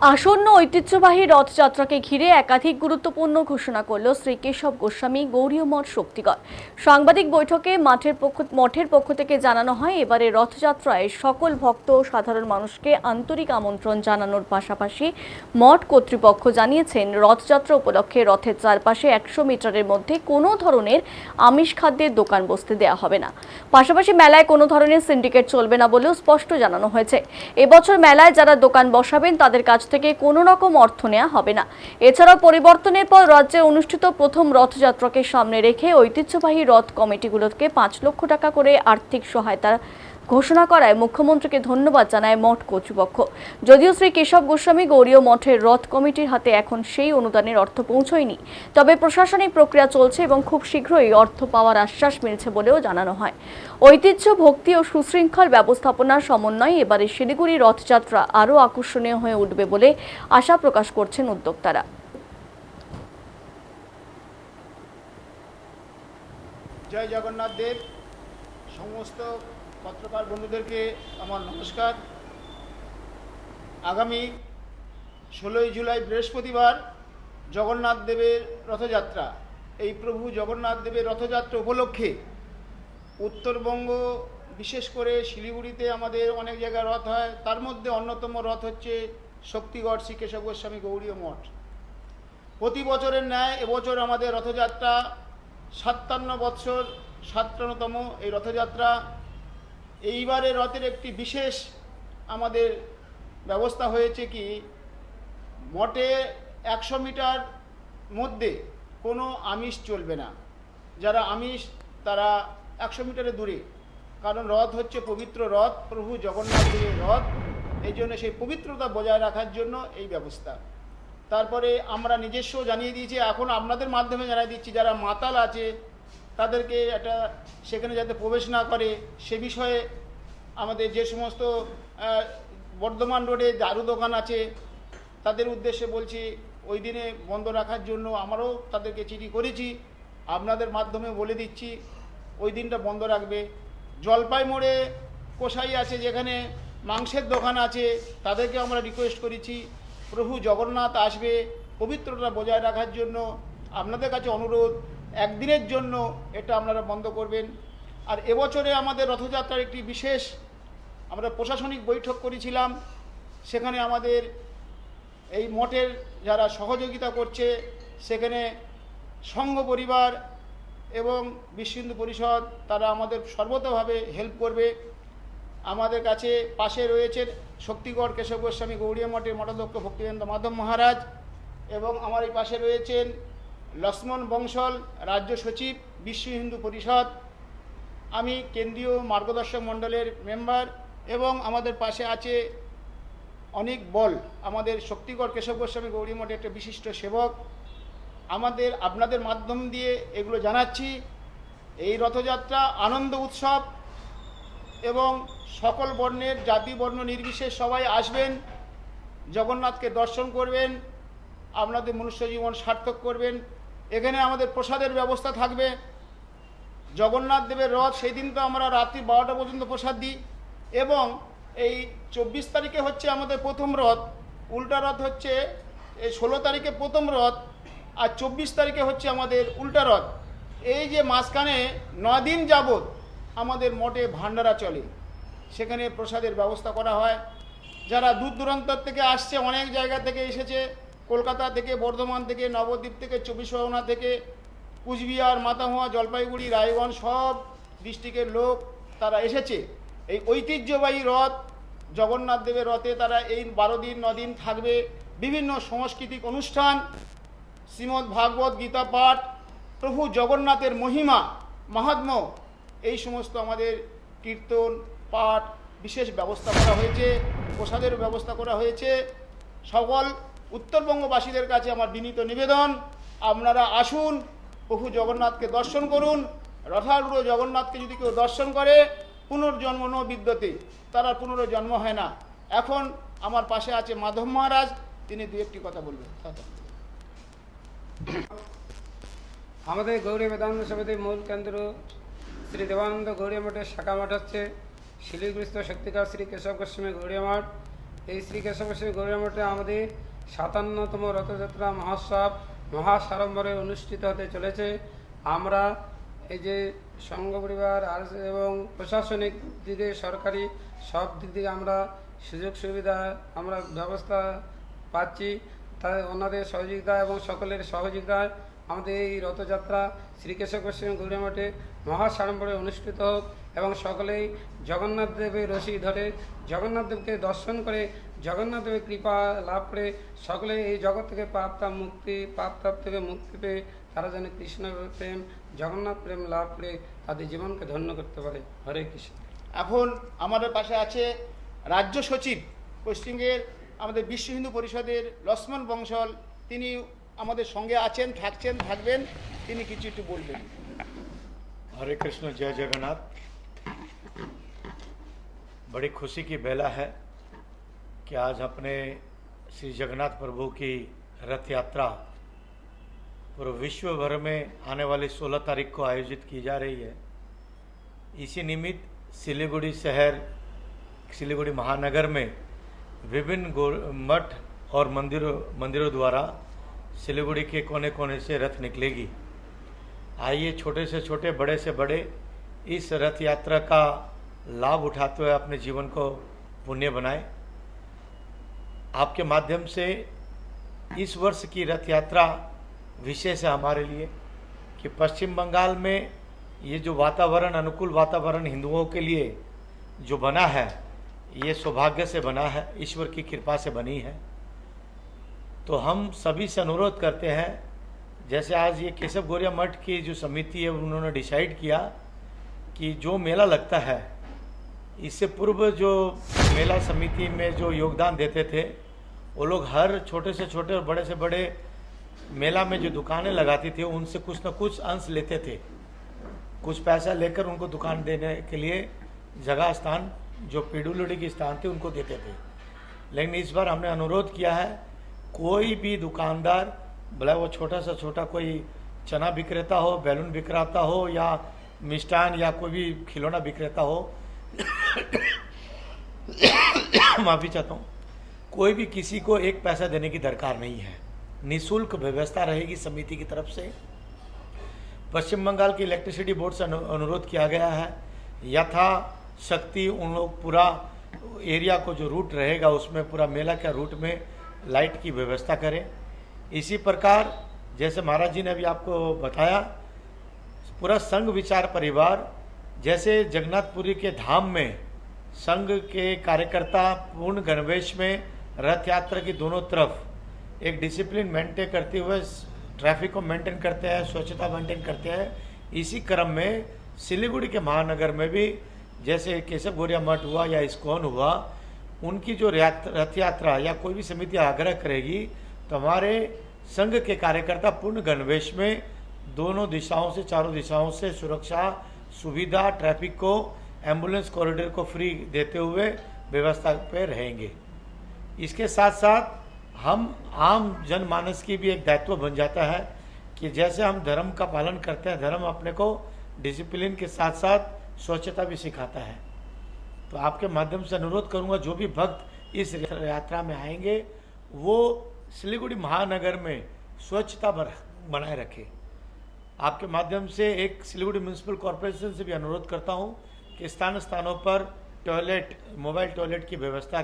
আসন্ন ঐতিহ্যবাহী রথযাত্রাকে ঘিরে একাধিক গুরুত্বপূর্ণ ঘোষণা করল শ্রী কেশব গোস্বামী গৌড়ীয় মঠ শক্তিগড়। সাংবাদিক বৈঠকে মঠের পক্ষ থেকে জানানো হয়, এবারে রথযাত্রায় সকল ভক্ত ও সাধারণ মানুষকে আন্তরিক আমন্ত্রণ জানানোর পাশাপাশি মঠ কর্তৃপক্ষ জানিয়েছেন, রথযাত্রা উপলক্ষে রথের চারপাশে 100 মিটারের মধ্যে কোনো ধরনের আমিষ খাদ্যের দোকান বসতে দেওয়া হবে না। পাশাপাশি মেলায় কোনো ধরনের সিন্ডিকেট চলবে না বলেও স্পষ্ট জানানো হয়েছে। এবছর মেলায় যারা দোকান বসাবেন তাদের কাছ থেকে কোনো রকম অর্থ নেওয়া হবে না। এছাড়াও পরিবর্তনের পর রাজ্যে অনুষ্ঠিত প্রথম রথযাত্রাকে সামনে রেখে ঐতিহ্যবাহী রথ কমিটিগুলোকে 5 লক্ষ টাকা করে আর্থিক সহায়তা ঘোষণা করায় মুখ্যমন্ত্রীকে ধন্যবাদ জানায় মঠ কর্তৃপক্ষ। যদিও শ্রী কেশব গোস্বামী গৌড়ীয় মঠের রথ কমিটির হাতে এখন সেই অনুদানের অর্থ পৌঁছয়নি, তবে প্রশাসনিক প্রক্রিয়া চলছে এবং খুব শীঘ্রই অর্থ পাওয়ার আশ্বাস মিলছে বলেও জানানো হয়। ঐতিহ্য, ভক্তি ও সুশৃঙ্খল ব্যবস্থাপনার সমন্বয়ে এবারে শিলিগুড়ি রথযাত্রা আরও আকর্ষণীয় হয়ে উঠবে বলে আশা প্রকাশ করছেন উদ্যোক্তারা। জয় জগন্নাথ দেব। সমস্ত পত্রকার বন্ধুদেরকে আমার নমস্কার। আগামী 16ই জুলাই বৃহস্পতিবার জগন্নাথ দেবের রথযাত্রা। এই প্রভু জগন্নাথ দেবের রথযাত্রা উপলক্ষে উত্তরবঙ্গ, বিশেষ করে শিলিগুড়িতে আমাদের অনেক জায়গায় রথ হয়। তার মধ্যে অন্যতম রথ হচ্ছে শক্তিগড় শ্রী কেশব গোস্বামী গৌড়ীয় মঠ। প্রতি বছরের ন্যায় এবছর আমাদের রথযাত্রা 57 বৎসর 57তম এই রথযাত্রা। এইবারে রথের একটি বিশেষ আমাদের ব্যবস্থা হয়েছে কি, মঠে 100 মিটার মধ্যে কোনো আমিষ চলবে না। যারা আমিষ তারা 100 মিটারে দূরে, কারণ রথ হচ্ছে পবিত্র রথ, প্রভু জগন্নাথ দেবের রথ। এই জন্য সেই পবিত্রতা বজায় রাখার জন্য এই ব্যবস্থা। তারপরে আমরা নিজস্ব জানিয়ে দিয়েছি, এখন আপনাদের মাধ্যমে জানিয়ে দিচ্ছি, যারা মাতাল আছে তাদেরকে একটা সেখানে যাতে প্রবেশ না করে সে বিষয়ে আমাদের যে সমস্ত বর্ধমান রোডে দারু দোকান আছে তাদের উদ্দেশ্যে বলছি, ওই দিনে বন্ধ রাখার জন্য আমারও তাদেরকে চিঠি করেছি, আপনাদের মাধ্যমে বলে দিচ্ছি ওই দিনটা বন্ধ রাখবে। জলপাই মোড়ে কসাই আছে, যেখানে মাংসের দোকান আছে, তাদেরকে আমরা রিকোয়েস্ট করেছি, প্রভু জগন্নাথ আসবে, পবিত্রতা বজায় রাখার জন্য আপনাদের কাছে অনুরোধ, একদিনের জন্য এটা আপনারা বন্ধ করবেন। আর এবছরে আমাদের রথযাত্রার একটি বিশেষ আমরা প্রশাসনিক বৈঠক করেছিলাম। সেখানে আমাদের এই মঠের যারা সহযোগিতা করছে, সেখানে সংঘ পরিবার এবং বিশ্ব হিন্দু পরিষদ, তারা আমাদের সর্বতভাবে হেল্প করবে। আমাদের কাছে পাশে রয়েছেন শক্তিগড় কেশব গোস্বামী গৌড়ীয় মঠের মঠাধ্যক্ষ ভক্তিবেদান্ত মাধব মহারাজ, এবং আমার এই পাশে রয়েছেন লক্ষ্মণ বংশল, রাজ্য সচিব, বিশ্ব হিন্দু পরিষদ। আমি কেন্দ্রীয় মার্গদর্শক মণ্ডলের মেম্বার, এবং আমাদের পাশে আছে অনেক বল, আমাদের শক্তিগড় কেশব গোস্বামী গৌড়ীয় মঠের একটা বিশিষ্ট সেবক। আপনাদের মাধ্যম দিয়ে এগুলো জানাচ্ছি, এই রথযাত্রা আনন্দ উৎসব এবং সকল বর্ণের জাতি বর্ণ নির্বিশেষে সবাই আসবেন, জগন্নাথকে দর্শন করবেন, আপনাদের মনুষ্য জীবন সার্থক করবেন। এখানে আমাদের প্রসাদের ব্যবস্থা থাকবে। জগন্নাথ দেবের রথ সেই দিন তো আমরা রাত্রি 12টা পর্যন্ত প্রসাদ দিই, এবং এই 24 তারিখে হচ্ছে আমাদের প্রথম রথ, উল্টা রথ হচ্ছে এই 16 তারিখে প্রথম রথ, আর 24 তারিখে হচ্ছে আমাদের উল্টা রথ। এই যে মাঝখানে 9 দিন যাবৎ আমাদের মঠে ভান্ডারা চলে, সেখানে প্রসাদের ব্যবস্থা করা হয়। যারা দূর দূরান্তর থেকে আসছে, অনেক জায়গা থেকে এসেছে, কলকাতা থেকে, বর্ধমান থেকে, নবদ্বীপ থেকে, 24 পরগনা থেকে, কুচবিহার, মাথামোয়া, জলপাইগুড়ি, রায়গঞ্জ, সব ডিস্ট্রিক্টের লোক তারা এসেছে। এই ঐতিহ্যবাহী রথ জগন্নাথ দেবের রথে তারা এই 12 দিন 9 দিন থাকবে। বিভিন্ন সাংস্কৃতিক অনুষ্ঠান, শ্রীমদ্ ভাগবত গীতা পাঠ, প্রভু জগন্নাথের মহিমা মাহাত্ম্য, এই সমস্ত আমাদের কীর্তন পাঠ বিশেষ ব্যবস্থা করা হয়েছে। প্রসাদের ব্যবস্থা করা হয়েছে। সকল উত্তরবঙ্গবাসীদের কাছে আমার বিনীত নিবেদন, আপনারা আসুন, প্রভু জগন্নাথকে দর্শন করুন। রথারূঢ় জগন্নাথকে যদি কেউ দর্শন করে, পুনর্জন্ম ন বিদ্যতে, তার পুনর্জন্ম হয় না। এখন আমার পাশে আছে মাধব মহারাজ, তিনি দু একটি কথা বলবেন। আমাদের গৌড়ী বেদান্ত সমিতির মূল কেন্দ্র শ্রী দেবানন্দ গৌড়ীয় মঠের শাখা মঠ হচ্ছে শিলিগুড়িস্থ শক্তিগড় শ্রী কেশব গোস্বামী গৌড়ীয় মঠ। এই শ্রী কেশবশ্রী গৌরীয় মঠে আমাদের 57তম রথযাত্রা মহোৎসব মহাসাড়ম্বরে অনুষ্ঠিত হতে চলেছে। আমরা এই যে সংঘ পরিবার আর এবং প্রশাসনিক দিকে সরকারি সব দিক থেকে আমরা সুযোগ সুবিধা আমরা ব্যবস্থা পাচ্ছি, তাই ওনাদের সহযোগিতা এবং সকলের সহযোগিতায় আমাদের এই রথযাত্রা শ্রী কেশবশ্রী গৌরীয় মঠে মহাসাড়ম্বরে অনুষ্ঠিত হোক এবং সকলেই জগন্নাথ দেবের রশি ধরে জগন্নাথ দেবকে দর্শন করে জগন্নাথ দেবের কৃপা লাভ করে সকলে এই জগৎ থেকে পাপ তাপ থেকে মুক্তি পেয়ে তারা যেন কৃষ্ণ প্রেম জগন্নাথ প্রেম লাভ করে তাদের জীবনকে ধন্য করতে পারে। হরে কৃষ্ণ। এখন আমাদের পাশে আছে রাজ্য সচিব পশ্চিমবঙ্গের আমাদের বিশ্ব হিন্দু পরিষদের লক্ষ্মণ বংশল, তিনি আমাদের সঙ্গে আছেন, থাকবেন, তিনি কিছু একটু বলবেন। हरे कृष्ण, जय जगन्नाथ। बड़ी खुशी की बेला है कि आज अपने श्री जगन्नाथ प्रभु की रथ यात्रा पूरे विश्व भर में आने वाली 16 तारीख को आयोजित की जा रही है। इसी निमित्त सिलीगुड़ी शहर, सिलीगुड़ी महानगर में विभिन्न मठ और मंदिरों द्वारा सिलीगुड़ी के कोने कोने से रथ निकलेगी। आइए छोटे से छोटे, बड़े से बड़े इस रथ यात्रा का लाभ उठाते हुए अपने जीवन को पुण्य बनाएं। आपके माध्यम से इस वर्ष की रथ यात्रा विशेष है हमारे लिए कि पश्चिम बंगाल में ये जो वातावरण, अनुकूल वातावरण हिंदुओं के लिए जो बना है, ये सौभाग्य से बना है, ईश्वर की कृपा से बनी है। तो हम सभी से अनुरोध करते हैं, जैसे आज ये केशव गौरिया मठ की जो समिति है उन्होंने डिसाइड किया कि जो मेला लगता है, इससे पूर्व जो मेला समिति में जो योगदान देते थे वो लोग हर छोटे से छोटे और बड़े से बड़े मेला में जो दुकानें लगाती थी उनसे कुछ न कुछ अंश लेते थे, कुछ पैसा लेकर उनको दुकान देने के लिए जगह स्थान जो पीडब्ल्यूडी के स्थान थे उनको देते थे। लेकिन इस बार हमने अनुरोध किया है, कोई भी दुकानदार, भला वो छोटा से छोटा कोई चना विक्रेता हो, बैलून विक्रेता हो या मिष्ठान या कोई भी खिलौना विक्रेता हो माफ़ी चाहता हूँ, कोई भी किसी को एक पैसा देने की दरकार नहीं है। निःशुल्क व्यवस्था रहेगी समिति की तरफ से। पश्चिम बंगाल की इलेक्ट्रिसिटी बोर्ड से अनुरोध किया गया है, यथाशक्ति उन लोग पूरा एरिया को जो रूट रहेगा उसमें पूरा मेला के रूट में लाइट की व्यवस्था करें। इसी प्रकार जैसे महाराज जी ने अभी आपको बताया, पूरा संघ विचार परिवार, जैसे जगन्नाथपुरी के धाम में संघ के कार्यकर्ता पूर्ण गणवेश में रथ यात्रा की दोनों तरफ एक डिसिप्लिन मेंटेन करते हुए ट्रैफिक को मेंटेन करते हैं, स्वच्छता मेंटेन करते हैं। इसी क्रम में सिलीगुड़ी के महानगर में भी जैसे केशव गौरिया मठ हुआ या इस्कॉन हुआ, उनकी जो रथ यात्रा या कोई भी समिति आग्रह करेगी तो हमारे संघ के कार्यकर्ता पूर्ण गणवेश में दोनों दिशाओं से, चारों दिशाओं से सुरक्षा सुविधा, ट्रैफिक को, एम्बुलेंस कॉरिडोर को फ्री देते हुए व्यवस्था पे रहेंगे। इसके साथ साथ हम आम जनमानस की भी एक दायित्व बन जाता है कि जैसे हम धर्म का पालन करते हैं, धर्म अपने को डिसिप्लिन के साथ साथ स्वच्छता भी सिखाता है। तो आपके माध्यम से अनुरोध करूंगा, जो भी भक्त इस यात्रा में आएंगे वो सिलीगुड़ी महानगर में स्वच्छता बनाए रखें। आपके माध्यम से एक सिलीगुड़ी म्यूनिसिपल कॉरपोरेशन से भी अनुरोध करता हूं कि स्थानों पर टॉयलेट, मोबाइल टॉयलेट की व्यवस्था